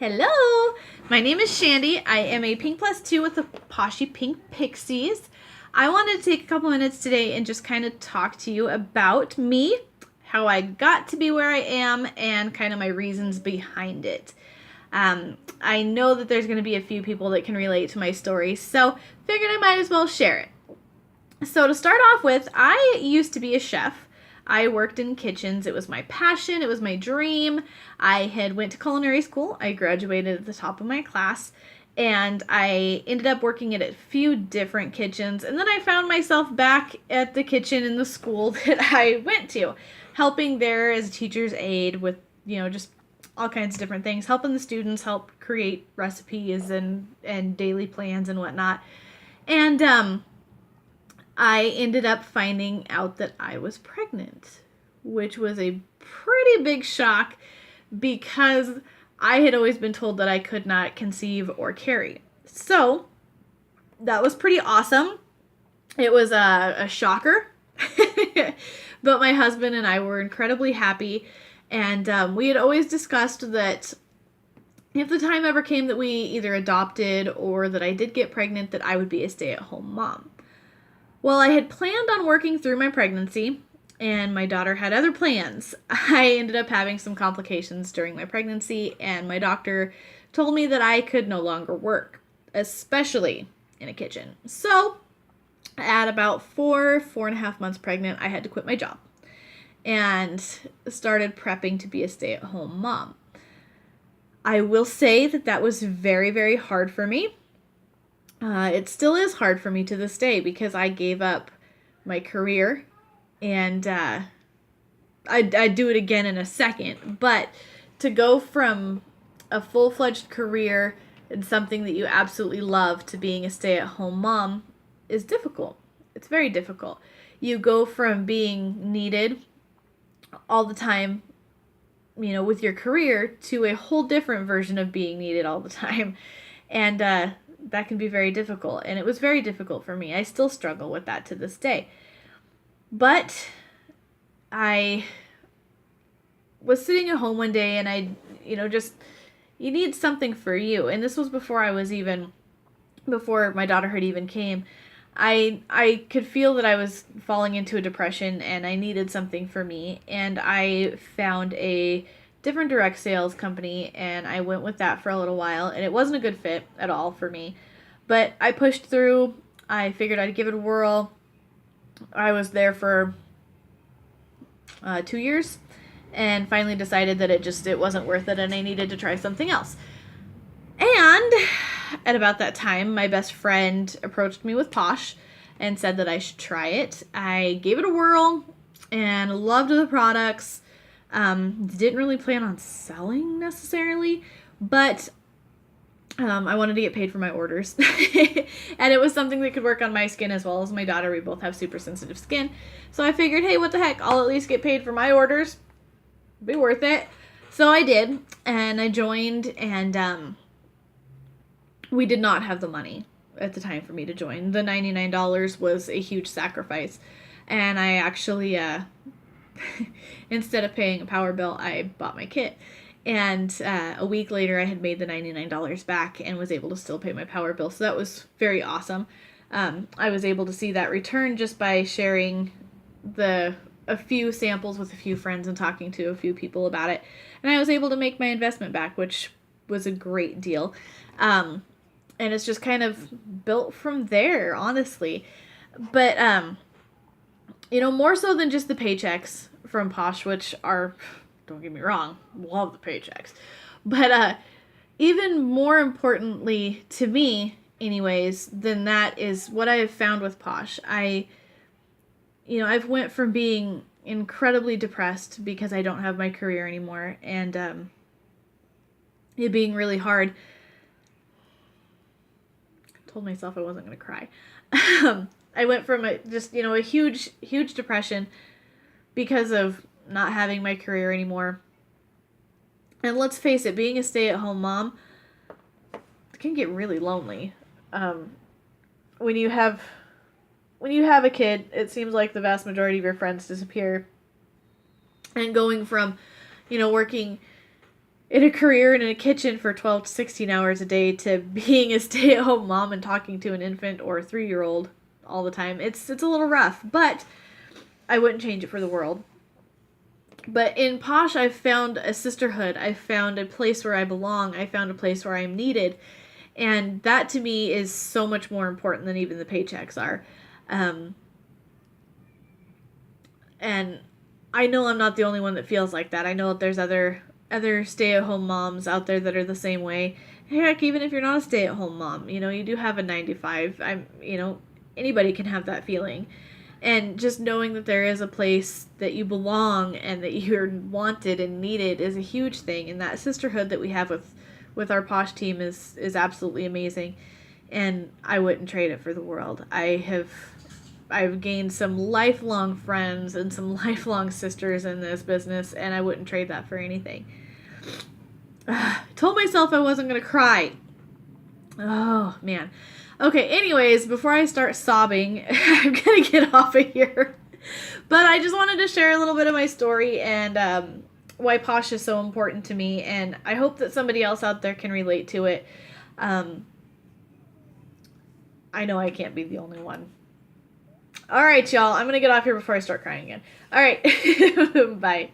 Hello, my name is Shandy. I am a Pink Plus 2 with the Poshy Pink Pixies. I wanted to take a couple minutes today and just kind of talk to you about me, how I got to be where I am, and kind of my reasons behind it. I know that there's going to be a few people that can relate to my story, so figured I might as well share it. So to start off with, I used to be a chef. I worked in kitchens. It was my passion. It was my dream. I had went to culinary school. I graduated at the top of my class, and I ended up working at a few different kitchens. And then I found myself back at the kitchen in the school that I went to, helping there as a teacher's aide with, just all kinds of different things, helping the students help create recipes and daily plans and whatnot. And I ended up finding out that I was pregnant, which was a pretty big shock because I had always been told that I could not conceive or carry. So that was pretty awesome. It was a shocker, but my husband and I were incredibly happy. And we had always discussed that if the time ever came that we either adopted or that I did get pregnant, that I would be a stay-at-home mom. Well, I had planned on working through my pregnancy, and my daughter had other plans. I ended up having some complications during my pregnancy, and my doctor told me that I could no longer work, especially in a kitchen. So, at about 4.5 months pregnant, I had to quit my job and started prepping to be a stay-at-home mom. I will say that was very, very hard for me. It still is hard for me to this day because I gave up my career, and I'd do it again in a second. But to go from a full-fledged career and something that you absolutely love to being a stay-at-home mom is difficult. It's very difficult. You go from being needed all the time, with your career, to a whole different version of being needed all the time. And that can be very difficult, and it was very difficult for me. I still struggle with that to this day. But I was sitting at home one day, and you need something for you. And this was before my daughter had even came. I could feel that I was falling into a depression, and I needed something for me. And I found a different direct sales company, and I went with that for a little while, and it wasn't a good fit at all for me. But I pushed through. I figured I'd give it a whirl. I was there for 2 years, and finally decided that it wasn't worth it, and I needed to try something else. And at about that time, my best friend approached me with Posh and said that I should try it. I gave it a whirl and loved the products. Didn't really plan on selling necessarily, but I wanted to get paid for my orders. And it was something that could work on my skin as well as my daughter. We both have super sensitive skin. So I figured, hey, what the heck? I'll at least get paid for my orders. Be worth it. So I did, and I joined, and we did not have the money at the time for me to join. The $99 was a huge sacrifice. And I actually, instead of paying a power bill, I bought my kit. And a week later, I had made the $99 back and was able to still pay my power bill. So that was very awesome. I was able to see that return just by sharing a few samples with a few friends and talking to a few people about it. And I was able to make my investment back, which was a great deal. And it's just kind of built from there, honestly. But, more so than just the paychecks from Posh, which are, don't get me wrong, love the paychecks. But even more importantly to me, anyways, than that is what I have found with Posh. I've went from being incredibly depressed because I don't have my career anymore, and it being really hard. I told myself I wasn't going to cry. I went from a huge depression because of not having my career anymore. And let's face it, being a stay-at-home mom can get really lonely. When you have a kid, it seems like the vast majority of your friends disappear. And going from, working in a career in a kitchen for 12 to 16 hours a day to being a stay-at-home mom and talking to an infant or a 3-year-old all the time. It's a little rough, but I wouldn't change it for the world. But in Posh, I've found a sisterhood. I've found a place where I belong. I found a place where I'm needed. And that to me is so much more important than even the paychecks are. And I know I'm not the only one that feels like that. I know that there's other stay-at-home moms out there that are the same way. Heck, even if you're not a stay-at-home mom, you do have a 9 to 5. Anybody can have that feeling. And just knowing that there is a place that you belong and that you're wanted and needed is a huge thing. And that sisterhood that we have with our Posh team is absolutely amazing. And I wouldn't trade it for the world. I've gained some lifelong friends and some lifelong sisters in this business, and I wouldn't trade that for anything. I told myself I wasn't going to cry. Oh, man. Okay, anyways, before I start sobbing, I'm going to get off of here. But I just wanted to share a little bit of my story and why Posh is so important to me, and I hope that somebody else out there can relate to it. I know I can't be the only one. All right, y'all, I'm going to get off here before I start crying again. All right, bye.